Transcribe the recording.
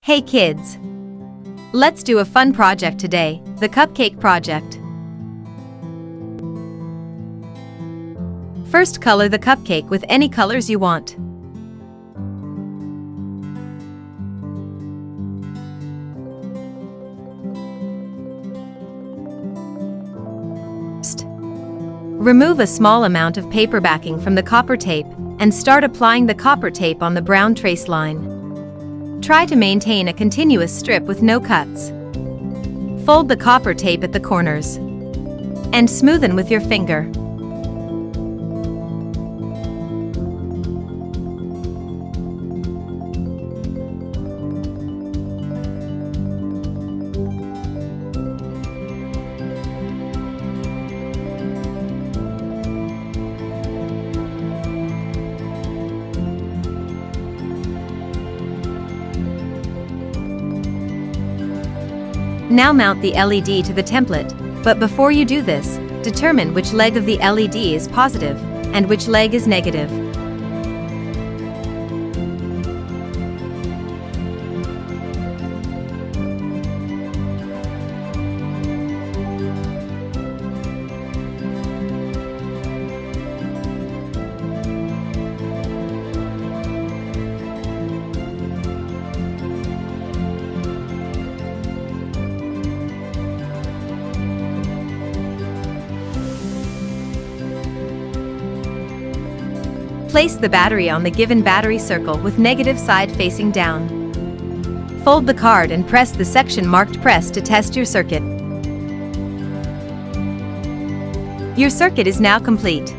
Hey kids! Let's do a fun project today, the Cupcake project. First, color the cupcake with any colors you want. Remove a small amount of paper backing from the copper tape and start applying the copper tape on the brown trace line. Try to maintain a continuous strip with no cuts. Fold the copper tape at the corners and smoothen with your finger. Now mount the LED to the template, but before you do this, determine which leg of the LED is positive and which leg is negative. Place the battery on the given battery circle with negative side facing down. Fold the card and press the section marked press to test your circuit. Your circuit is now complete.